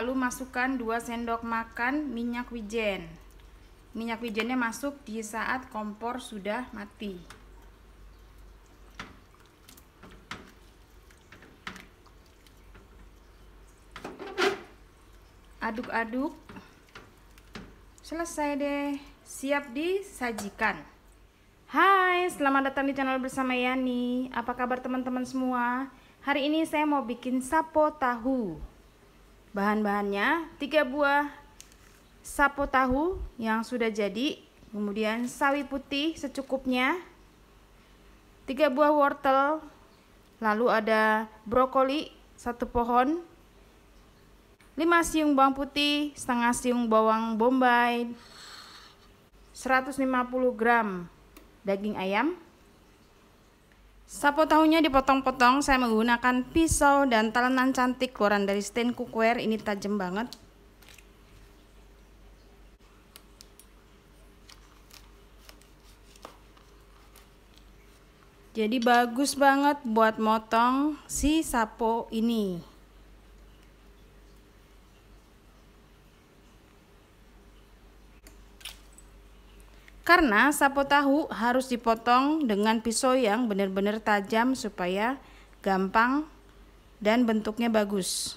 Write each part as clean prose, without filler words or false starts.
lalu masukkan 2 sendok makan minyak wijen. Minyak wijennya masuk di saat kompor sudah mati. Aduk-aduk. Selesai deh, siap disajikan. Hai, selamat datang di channel bersama Yani. Apa kabar teman-teman semua? Hari ini saya mau bikin sapo tahu. Bahan-bahannya 3 buah sapo tahu yang sudah jadi, kemudian sawi putih secukupnya, 3 buah wortel, lalu ada brokoli 1 pohon, 5 siung bawang putih, setengah siung bawang bombay, 150 gram daging ayam. Sapo tahunya dipotong-potong. Saya menggunakan pisau dan talenan cantik keluaran dari stand cookware. Ini tajam banget. Jadi bagus banget buat motong si sapo ini. Karena sapo tahu harus dipotong dengan pisau yang benar-benar tajam supaya gampang dan bentuknya bagus.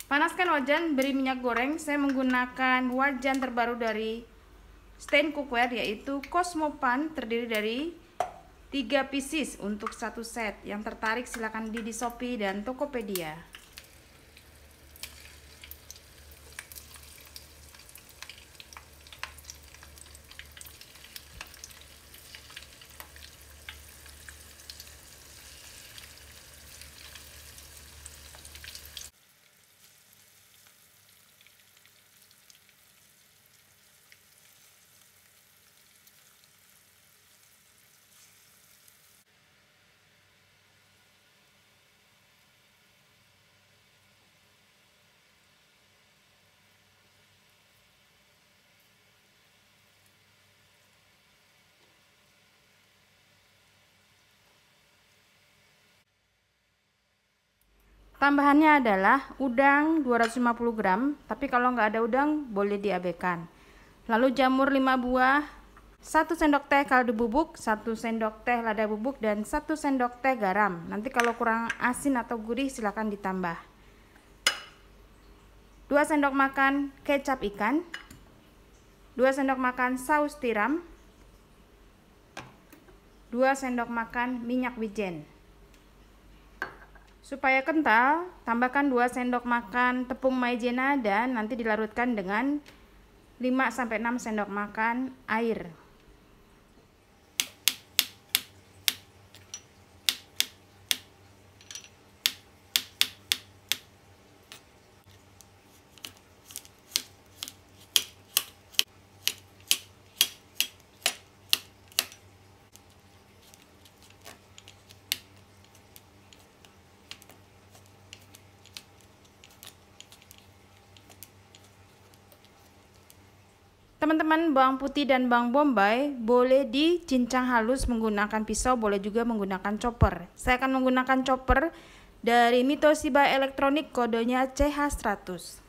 Panaskan wajan, beri minyak goreng. Saya menggunakan wajan terbaru dari stand cookware, yaitu Cosmopan, terdiri dari 3 pieces untuk 1 set. Yang tertarik silahkan beli di Shopee dan Tokopedia. Tambahannya adalah udang 250 gram, tapi kalau nggak ada udang boleh diabaikan. Lalu jamur 5 buah, 1 sendok teh kaldu bubuk, 1 sendok teh lada bubuk, dan 1 sendok teh garam. Nanti kalau kurang asin atau gurih silahkan ditambah. 2 sendok makan kecap ikan, 2 sendok makan saus tiram, 2 sendok makan minyak wijen. Supaya kental, tambahkan 2 sendok makan tepung maizena dan nanti dilarutkan dengan 5-6 sendok makan air. Teman-teman, bawang putih dan bawang bombay boleh dicincang halus menggunakan pisau, boleh juga menggunakan chopper. Saya akan menggunakan chopper dari Mitoshiba Elektronik, kodenya CH100.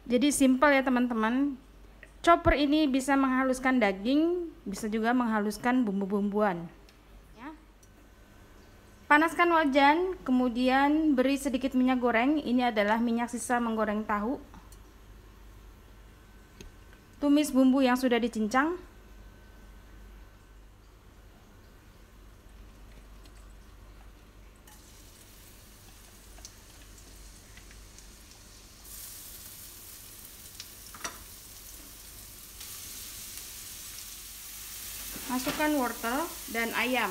Jadi simple ya teman-teman. Chopper ini bisa menghaluskan daging, bisa juga menghaluskan bumbu-bumbuan. Panaskan wajan, kemudian beri sedikit minyak goreng. Ini adalah minyak sisa menggoreng tahu. Tumis bumbu yang sudah dicincang. Masukkan wortel dan ayam.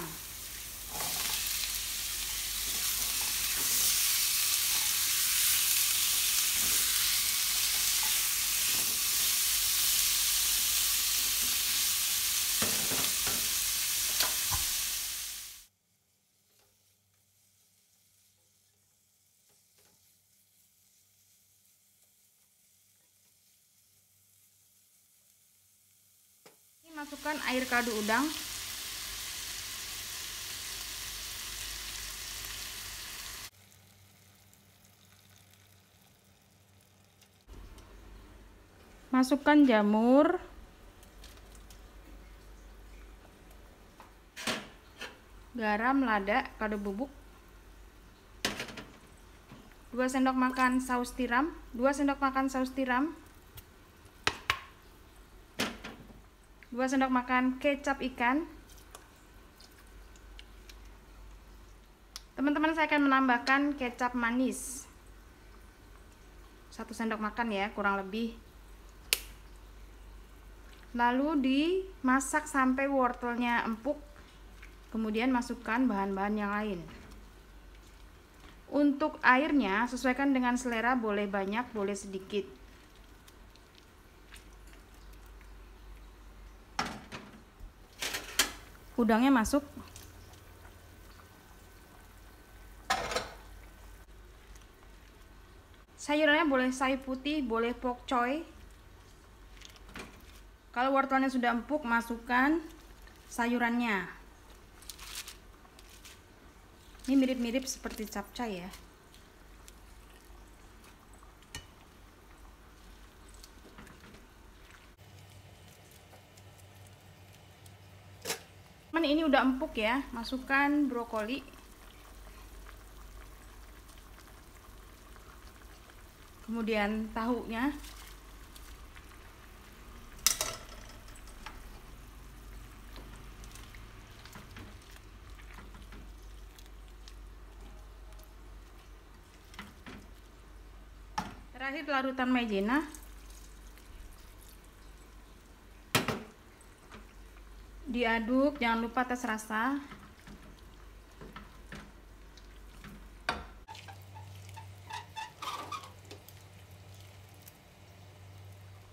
Masukkan air kaldu udang. Masukkan jamur. Garam, lada, kaldu bubuk. 2 sendok makan saus tiram, 2 sendok makan saus tiram. 2 sendok makan kecap ikan. Teman-teman, saya akan menambahkan kecap manis 1 sendok makan ya, kurang lebih. Lalu dimasak sampai wortelnya empuk. Kemudian masukkan bahan-bahan yang lain. Untuk airnya sesuaikan dengan selera, boleh banyak, boleh sedikit. Udangnya masuk. Sayurannya boleh sayur putih, boleh pok choy. Kalau wortelnya sudah empuk, masukkan sayurannya. Ini mirip-mirip seperti capcay ya. Ini udah empuk ya, masukkan brokoli. Kemudian tahunya. Terakhir larutan maizena. Diaduk, jangan lupa tes rasa.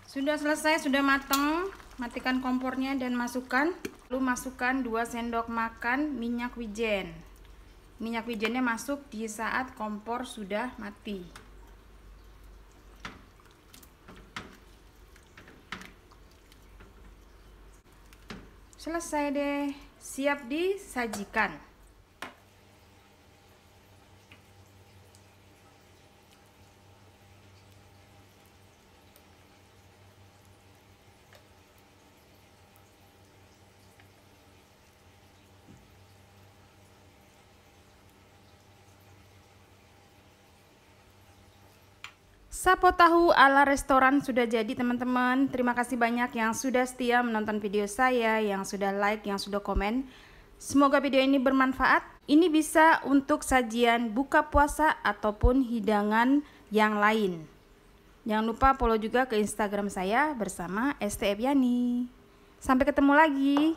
Sudah selesai, sudah matang. Matikan kompornya dan masukkan. Lalu masukkan 2 sendok makan minyak wijen. Minyak wijennya masuk di saat kompor sudah mati. Selesai deh, siap disajikan. Sapo tahu ala restoran sudah jadi teman-teman. Terima kasih banyak yang sudah setia menonton video saya, yang sudah like, yang sudah komen. Semoga video ini bermanfaat. Ini bisa untuk sajian buka puasa ataupun hidangan yang lain. Jangan lupa follow juga ke Instagram saya bersama ST Eviani. Sampai ketemu lagi.